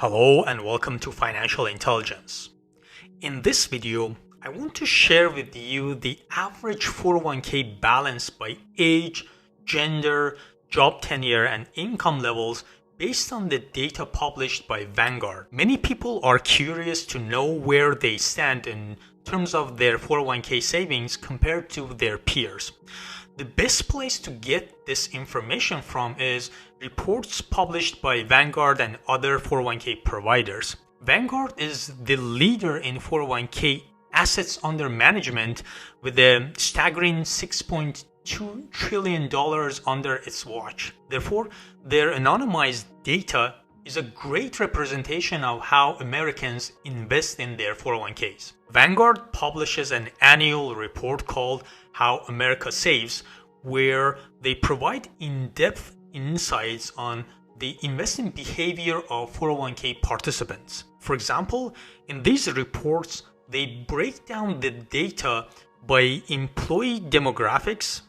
Hello and welcome to Financial Intelligence. In this video, I want to share with you the average 401k balance by age, gender, job tenure, and income levels based on the data published by Vanguard. Many people are curious to know where they stand in terms of their 401k savings compared to their peers. The best place to get this information from is reports published by Vanguard and other 401k providers. Vanguard is the leader in 401k assets under management with a staggering $6.2 trillion under its watch. Therefore, their anonymized data is a great representation of how Americans invest in their 401ks. Vanguard publishes an annual report called How America Saves, where they provide in-depth insights on the investment behavior of 401k participants. For example, in these reports, they break down the data by employee demographics,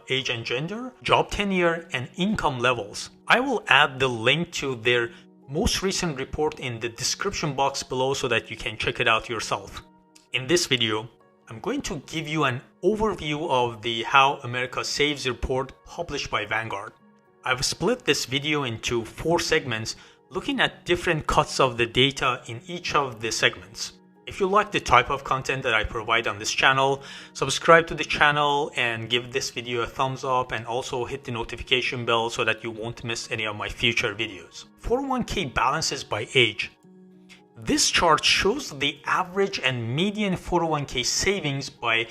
age and gender, job tenure, and income levels. I will add the link to their most recent report in the description box below so that you can check it out yourself. In this video, I'm going to give you an overview of the How America Saves report published by Vanguard. I've split this video into 4 segments, looking at different cuts of the data in each of the segments. If you like the type of content that I provide on this channel, subscribe to the channel and give this video a thumbs up, and also hit the notification bell so that you won't miss any of my future videos. 401k balances by age. This chart shows the average and median 401k savings by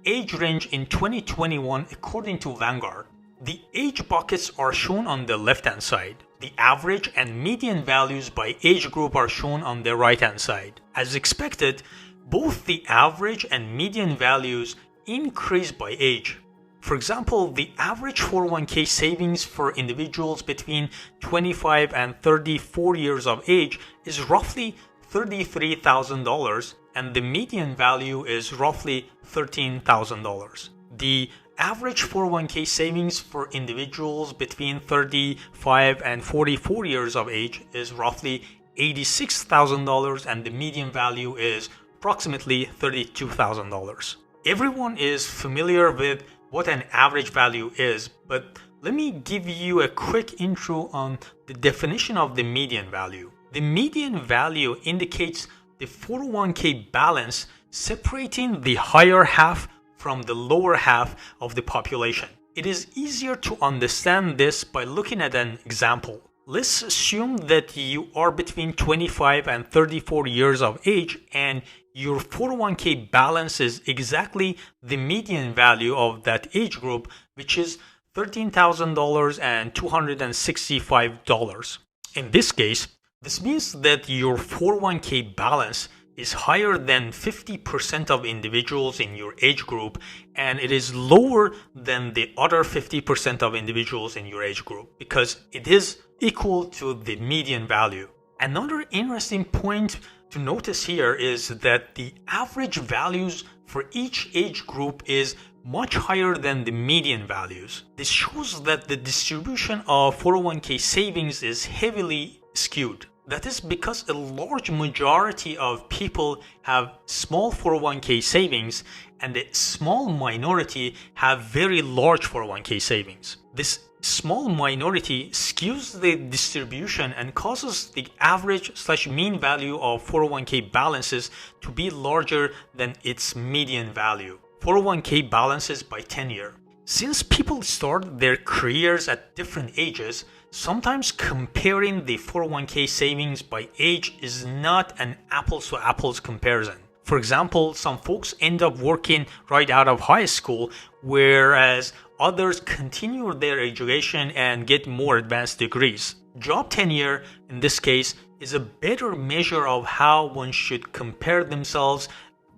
age range in 2021 according to Vanguard. The age buckets are shown on the left-hand side. The average and median values by age group are shown on the right-hand side. As expected, both the average and median values increase by age. For example, the average 401k savings for individuals between 25 and 34 years of age is roughly $33,000, and the median value is roughly $13,000. The average 401k savings for individuals between 35 and 44 years of age is roughly $86,000, and the median value is approximately $32,000. Everyone is familiar with what an average value is, but let me give you a quick intro on the definition of the median value. The median value indicates the 401k balance separating the higher half from the lower half of the population. It is easier to understand this by looking at an example. Let's assume that you are between 25 and 34 years of age and your 401k balance is exactly the median value of that age group, which is $13,000 and $265. In this case, this means that your 401k balance is higher than 50% of individuals in your age group, and it is lower than the other 50% of individuals in your age group because it is equal to the median value. Another interesting point to notice here is that the average values for each age group is much higher than the median values. This shows that the distribution of 401k savings is heavily skewed. That is because a large majority of people have small 401k savings and a small minority have very large 401k savings. This small minority skews the distribution and causes the average/mean value of 401k balances to be larger than its median value. 401k balances by tenure. Since people start their careers at different ages, sometimes comparing the 401k savings by age is not an apples-to-apples comparison. For example, some folks end up working right out of high school, whereas others continue their education and get more advanced degrees. Job tenure, in this case, is a better measure of how one should compare themselves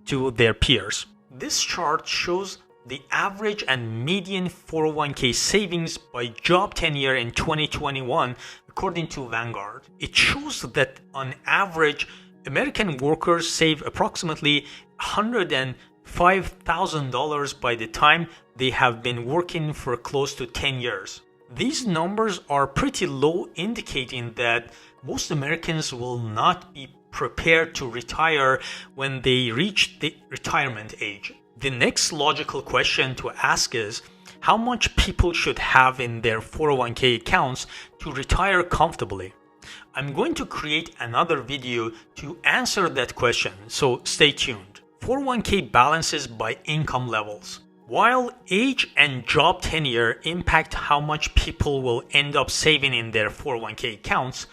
to their peers. This chart shows the average and median 401k savings by job tenure in 2021 according to Vanguard. It shows that on average, American workers save approximately $105,000 by the time they have been working for close to 10 years. These numbers are pretty low, indicating that most Americans will not be prepared to retire when they reach the retirement age. The next logical question to ask is, how much people should have in their 401k accounts to retire comfortably? I'm going to create another video to answer that question, so stay tuned. 401k balances by income levels. While age and job tenure impact how much people will end up saving in their 401k accounts,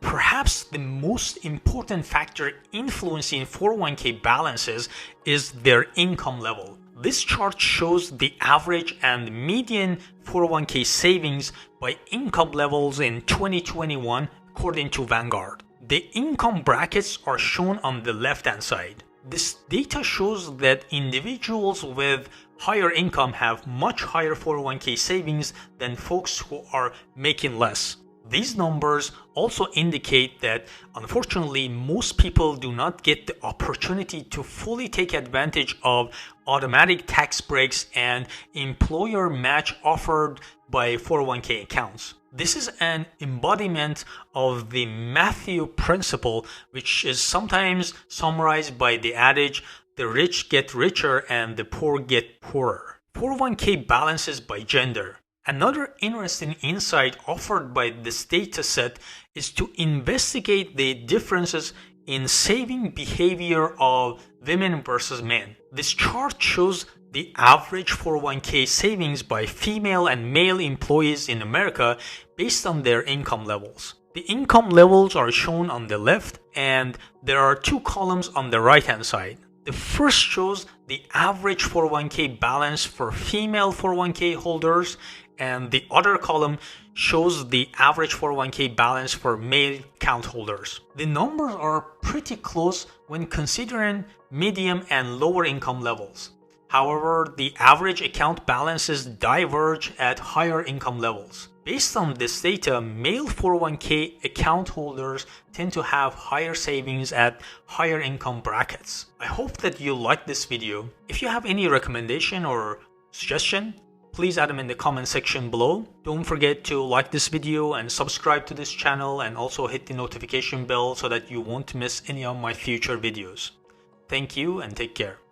perhaps the most important factor influencing 401k balances is their income level. This chart shows the average and median 401k savings by income levels in 2021 according to Vanguard. The income brackets are shown on the left-hand side. This data shows that individuals with higher income have much higher 401k savings than folks who are making less. These numbers also indicate that, unfortunately, most people do not get the opportunity to fully take advantage of automatic tax breaks and employer match offered by 401k accounts. This is an embodiment of the Matthew principle, which is sometimes summarized by the adage, the rich get richer and the poor get poorer. 401k balances by gender. Another interesting insight offered by this dataset is to investigate the differences in saving behavior of women versus men. This chart shows the average 401k savings by female and male employees in America based on their income levels. The income levels are shown on the left, and there are two columns on the right-hand side. The first shows the average 401k balance for female 401k holders, and the other column shows the average 401k balance for male account holders. The numbers are pretty close when considering medium and lower income levels. However, the average account balances diverge at higher income levels. Based on this data, male 401k account holders tend to have higher savings at higher income brackets. I hope that you liked this video. If you have any recommendation or suggestion, please add them in the comment section below. Don't forget to like this video and subscribe to this channel, and also hit the notification bell so that you won't miss any of my future videos. Thank you and take care.